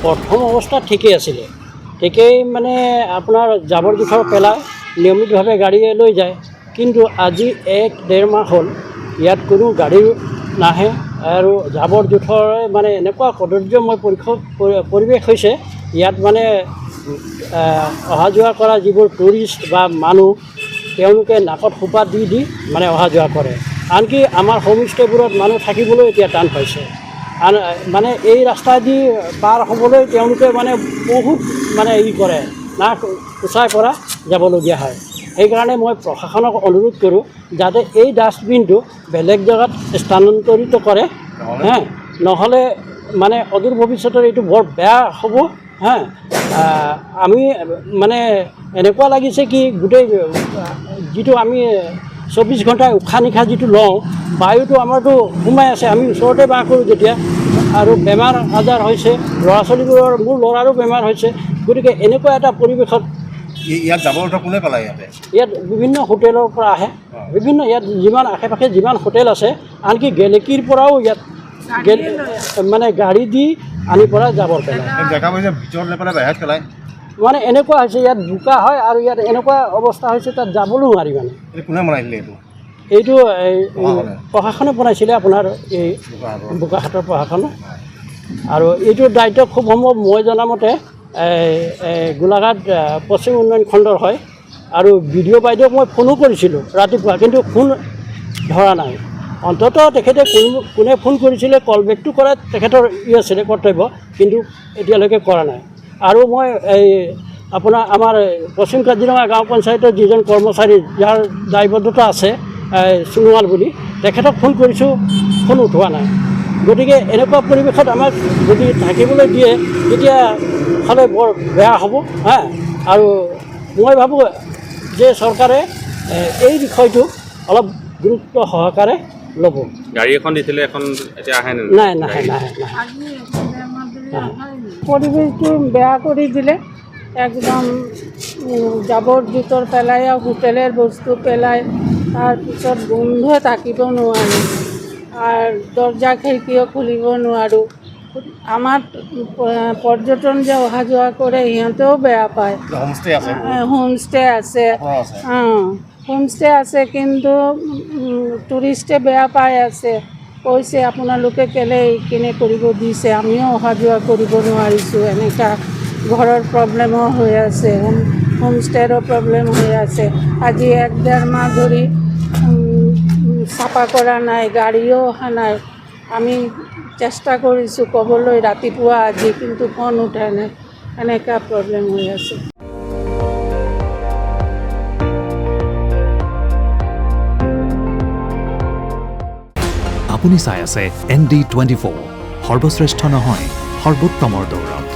প্ৰথম অৱস্থাত ঠিকেই আছিলে, ঠিকেই মানে আপোনাৰ জাবৰ জোঁথৰ পেলাই নিয়মিতভাৱে গাড়ীয়ে লৈ যায়। কিন্তু আজি 1-1.5 মাহ হ'ল ইয়াত কোনো গাড়ী নাহে আৰু জাবৰ জোঁথৰে মানে এনেকুৱা কদৰ্যময় পৰিৱেশ হৈছে। ইয়াত মানে অহা যোৱা কৰা যিবোৰ টুৰিষ্ট বা মানুহ তেওঁলোকে নাকত সোপা দি মানে অহা যোৱা কৰে। আনকি আমাৰ হোমষ্টেবোৰত মানুহ থাকিবলৈ এতিয়া টান পাইছে। মানে এই ৰাস্তাদি পাৰ হ'বলৈ তেওঁলোকে মানে বহুত মানে কৰে, নাক উচাই পৰা যাবলগীয়া হয়। সেইকাৰণে মই প্ৰশাসনক অনুৰোধ কৰোঁ যাতে এই ডাষ্টবিনটো বেলেগ জেগাত স্থানান্তৰিত কৰে, নহ'লে মানে অদূৰ ভৱিষ্যতৰ এইটো বৰ বেয়া হ'ব। আমি মানে এনেকুৱা লাগিছে কি গোটেই যিটো আমি 24 ঘণ্টাই উশাহ নিশাহ যিটো লওঁ, বায়ুটো আমাৰতো সোমাই আছে, আমি ওচৰতে বাস কৰোঁ যেতিয়া, আৰু বেমাৰ আজাৰ হৈছে, ল'ৰা ছোৱালীবোৰৰ, মোৰ ল'ৰাৰো বেমাৰ হৈছে। গতিকে এনেকুৱা এটা পৰিৱেশত ইয়াত জাবৰ জোঁথৰ কোনে পেলায়? ইয়াত বিভিন্ন হোটেলৰ পৰা আহে, বিভিন্ন ইয়াত যিমান আশে পাশে যিমান হোটেল আছে, আনকি গেলেকীৰ পৰাও ইয়াত মানে গাড়ী দি আনি পৰা জাবৰ পেলায়। ভিতৰত নেপেলাই বাহিৰত পেলায়। মানে এনেকুৱা হৈছে ইয়াত বোকা হয় আৰু ইয়াত এনেকুৱা অৱস্থা হৈছে তাত যাবলৈ নোৱাৰি। মানে কোনে বনাইছিলে এইটো প্ৰশাসনে বনাইছিলে, আপোনাৰ এই বোকাখাটৰ প্ৰশাসনে। আৰু এইটোৰ দায়িত্ব খুব সম্ভৱ মই জনামতে গোলাঘাট পশ্চিম উন্নয়ন খণ্ডৰ হয়। আৰু বিডিঅ' বাইদেউক মই ফোনো কৰিছিলোঁ ৰাতিপুৱা, কিন্তু ফোন ধৰা নাই। অন্ততঃ তেখেতে কোনে ফোন কৰিছিলে কল বেকটো কৰা তেখেতৰ আছিলে কৰ্তব্য, কিন্তু এতিয়ালৈকে কৰা নাই। আৰু মই আপোনাৰ আমাৰ পশ্চিম কাজিৰঙা গাঁও পঞ্চায়তৰ যিজন কৰ্মচাৰী যাৰ দায়বদ্ধতা আছে, সোণোৱাল বুলি, তেখেতক ফোন কৰিছোঁ, ফোন উঠোৱা নাই। গতিকে এনেকুৱা পৰিৱেশত আমাক যদি থাকিবলৈ দিয়ে তেতিয়া হ'লে বৰ বেয়া হ'ব। আৰু মই ভাবোঁ যে চৰকাৰে এই বিষয়টো অলপ গুৰুত্ব সহকাৰে ল'ব। গাড়ী এখন দিছিলে, এখন এতিয়া আহে নাহে। পৰিৱেশটো বেয়া কৰি দিলে একদম। জাবৰ জোঁথৰ পেলাই আৰু হোটেলৰ বস্তু পেলাই, তাৰপিছত গোন্ধ থাকিব নোৱাৰোঁ আৰু দৰ্জা খিৰিকীও খুলিব নোৱাৰোঁ। আমাৰ পৰ্যটন যে অহা যোৱা কৰে সিহঁতেও বেয়া পায়। হোমষ্টে আছে, হোমষ্টে আছে, কিন্তু টুৰিষ্টে বেয়া পাই আছে, কৈছে আপোনালোকে কেলে এইখিনি কৰিব দিছে, আমিও অহা যোৱা কৰিব নোৱাৰিছোঁ। এনেকুৱা ঘৰৰ প্ৰব্লেমো হৈ আছে, হোমষ্টেৰো প্ৰব্লেম হৈ আছে। আজি 1-1.5 মাহ ধৰি চাফা কৰা নাই, গাড়ীও অহা নাই। আমি চেষ্টা কৰিছোঁ ক'বলৈ ৰাতিপুৱা আজি, কিন্তু ফোন উঠা নাই। এনেকুৱা প্ৰব্লেম হৈ আছে। আপুনি চাই আছে ND24, সৰ্বশ্ৰেষ্ঠ নহয় সৰ্বোত্তমৰ দৌৰত।